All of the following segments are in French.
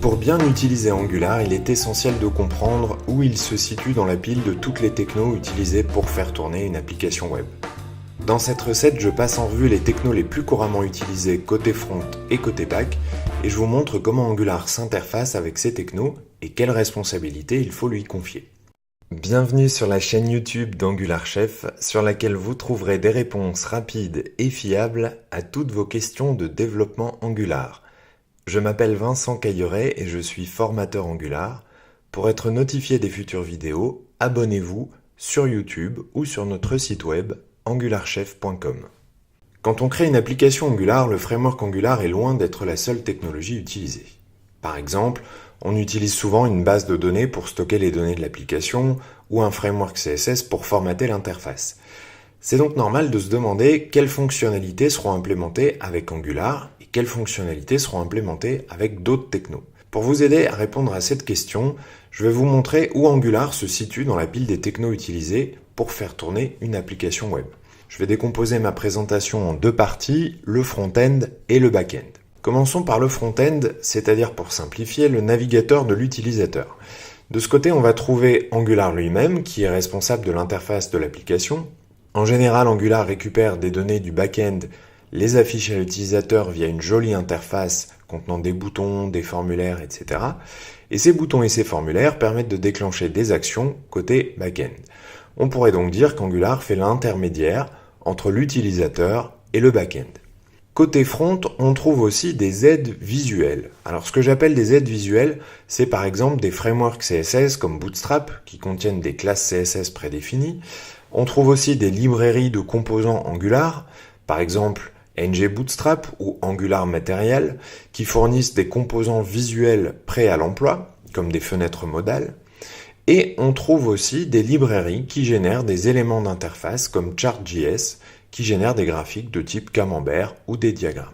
Pour bien utiliser Angular, il est essentiel de comprendre où il se situe dans la pile de toutes les technos utilisées pour faire tourner une application web. Dans cette recette, je passe en revue les technos les plus couramment utilisés côté front et côté back, et je vous montre comment Angular s'interface avec ces technos et quelles responsabilités il faut lui confier. Bienvenue sur la chaîne YouTube d'Angular Chef, sur laquelle vous trouverez des réponses rapides et fiables à toutes vos questions de développement Angular. Je m'appelle Vincent Cailleret et je suis formateur Angular. Pour être notifié des futures vidéos, abonnez-vous sur YouTube ou sur notre site web angularchef.com. Quand on crée une application Angular, le framework Angular est loin d'être la seule technologie utilisée. Par exemple, on utilise souvent une base de données pour stocker les données de l'application ou un framework CSS pour formater l'interface. C'est donc normal de se demander quelles fonctionnalités seront implémentées avec Angular et quelles fonctionnalités seront implémentées avec d'autres technos. Pour vous aider à répondre à cette question, je vais vous montrer où Angular se situe dans la pile des technos utilisés pour faire tourner une application web. Je vais décomposer ma présentation en deux parties, le front-end et le back-end. Commençons par le front-end, c'est-à-dire pour simplifier, le navigateur de l'utilisateur. De ce côté, on va trouver Angular lui-même, qui est responsable de l'interface de l'application. En général, Angular récupère des données du back-end, les affiche à l'utilisateur via une jolie interface contenant des boutons, des formulaires, etc. Et ces boutons et ces formulaires permettent de déclencher des actions côté back-end. On pourrait donc dire qu'Angular fait l'intermédiaire entre l'utilisateur et le back-end. Côté front, on trouve aussi des aides visuelles. Alors ce que j'appelle des aides visuelles, c'est par exemple des frameworks CSS comme Bootstrap qui contiennent des classes CSS prédéfinies. On trouve aussi des librairies de composants Angular, par exemple ngBootstrap ou Angular Material, qui fournissent des composants visuels prêts à l'emploi, comme des fenêtres modales. Et on trouve aussi des librairies qui génèrent des éléments d'interface comme Chart.js, qui génèrent des graphiques de type camembert ou des diagrammes.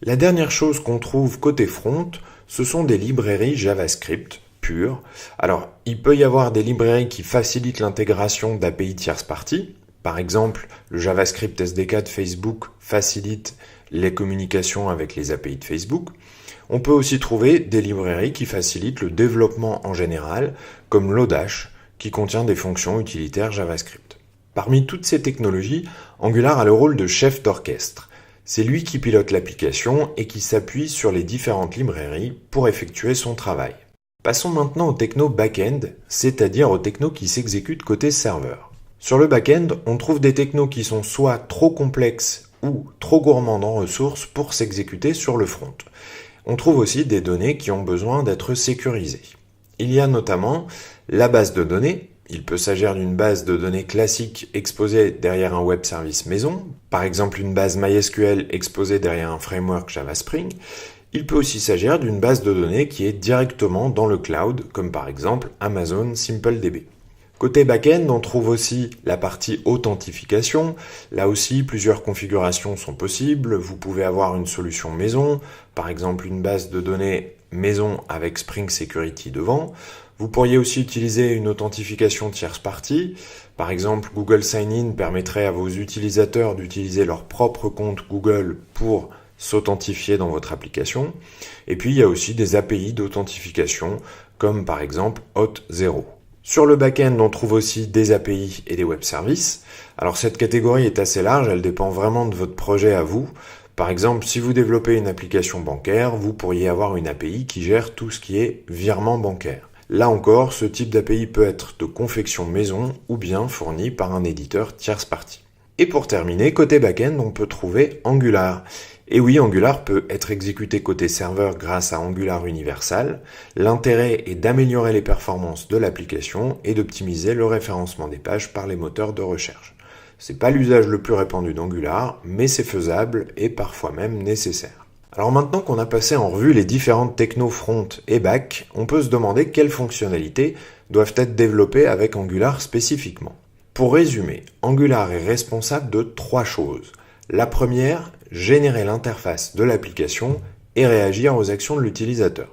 La dernière chose qu'on trouve côté front, ce sont des librairies JavaScript pures. Alors, il peut y avoir des librairies qui facilitent l'intégration d'API tierce partie. Par exemple, le JavaScript SDK de Facebook facilite les communications avec les API de Facebook. On peut aussi trouver des librairies qui facilitent le développement en général, comme Lodash, qui contient des fonctions utilitaires JavaScript. Parmi toutes ces technologies, Angular a le rôle de chef d'orchestre. C'est lui qui pilote l'application et qui s'appuie sur les différentes librairies pour effectuer son travail. Passons maintenant aux technos back-end, c'est-à-dire aux technos qui s'exécutent côté serveur. Sur le back-end, on trouve des technos qui sont soit trop complexes ou trop gourmandes en ressources pour s'exécuter sur le front. On trouve aussi des données qui ont besoin d'être sécurisées. Il y a notamment la base de données. Il peut s'agir d'une base de données classique exposée derrière un web service maison, par exemple une base MySQL exposée derrière un framework Java Spring. Il peut aussi s'agir d'une base de données qui est directement dans le cloud, comme par exemple Amazon SimpleDB. Côté back-end, on trouve aussi la partie authentification. Là aussi, plusieurs configurations sont possibles. Vous pouvez avoir une solution maison, par exemple une base de données maison avec Spring Security devant. Vous pourriez aussi utiliser une authentification tierce partie. Par exemple, Google Sign-in permettrait à vos utilisateurs d'utiliser leur propre compte Google pour s'authentifier dans votre application. Et puis, il y a aussi des API d'authentification, comme par exemple Auth0. Sur le back-end, on trouve aussi des API et des web services. Alors cette catégorie est assez large, elle dépend vraiment de votre projet à vous. Par exemple, si vous développez une application bancaire, vous pourriez avoir une API qui gère tout ce qui est virement bancaire. Là encore, ce type d'API peut être de confection maison ou bien fourni par un éditeur tierce partie. Et pour terminer, côté back-end, on peut trouver Angular. Et oui, Angular peut être exécuté côté serveur grâce à Angular Universal. L'intérêt est d'améliorer les performances de l'application et d'optimiser le référencement des pages par les moteurs de recherche. C'est pas l'usage le plus répandu d'Angular, mais c'est faisable et parfois même nécessaire. Alors maintenant qu'on a passé en revue les différentes technos front et back, on peut se demander quelles fonctionnalités doivent être développées avec Angular spécifiquement. Pour résumer, Angular est responsable de trois choses. La première, générer l'interface de l'application et réagir aux actions de l'utilisateur.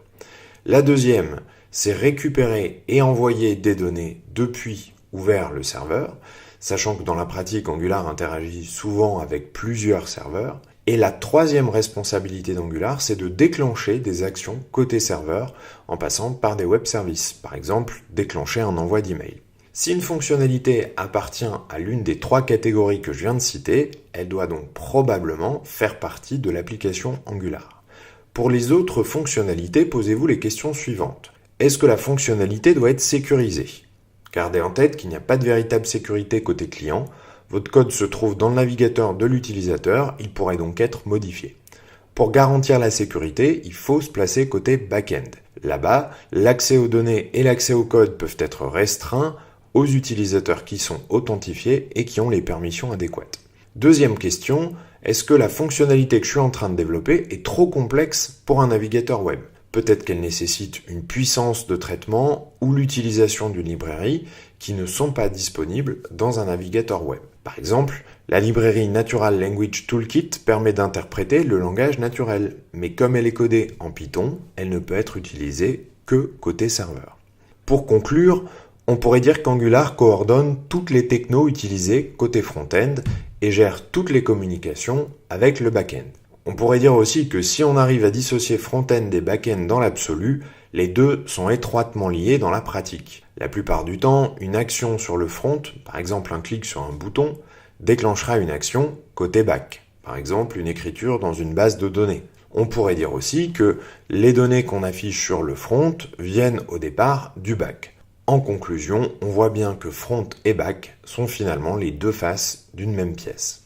La deuxième, c'est récupérer et envoyer des données depuis ou vers le serveur, sachant que dans la pratique, Angular interagit souvent avec plusieurs serveurs. Et la troisième responsabilité d'Angular, c'est de déclencher des actions côté serveur en passant par des web services, par exemple déclencher un envoi d'email. Si une fonctionnalité appartient à l'une des trois catégories que je viens de citer, elle doit donc probablement faire partie de l'application Angular. Pour les autres fonctionnalités, posez-vous les questions suivantes. Est-ce que la fonctionnalité doit être sécurisée ? Gardez en tête qu'il n'y a pas de véritable sécurité côté client. Votre code se trouve dans le navigateur de l'utilisateur, il pourrait donc être modifié. Pour garantir la sécurité, il faut se placer côté back-end. Là-bas, l'accès aux données et l'accès au code peuvent être restreints aux utilisateurs qui sont authentifiés et qui ont les permissions adéquates. Deuxième question, est-ce que la fonctionnalité que je suis en train de développer est trop complexe pour un navigateur web ? Peut-être qu'elle nécessite une puissance de traitement ou l'utilisation d'une librairie qui ne sont pas disponibles dans un navigateur web. Par exemple, la librairie Natural Language Toolkit permet d'interpréter le langage naturel, mais comme elle est codée en Python, elle ne peut être utilisée que côté serveur. Pour conclure, on pourrait dire qu'Angular coordonne toutes les technos utilisées côté front-end et gère toutes les communications avec le back-end. On pourrait dire aussi que si on arrive à dissocier front-end et back-end dans l'absolu, les deux sont étroitement liés dans la pratique. La plupart du temps, une action sur le front, par exemple un clic sur un bouton, déclenchera une action côté back, par exemple une écriture dans une base de données. On pourrait dire aussi que les données qu'on affiche sur le front viennent au départ du back. En conclusion, on voit bien que front et back sont finalement les deux faces d'une même pièce.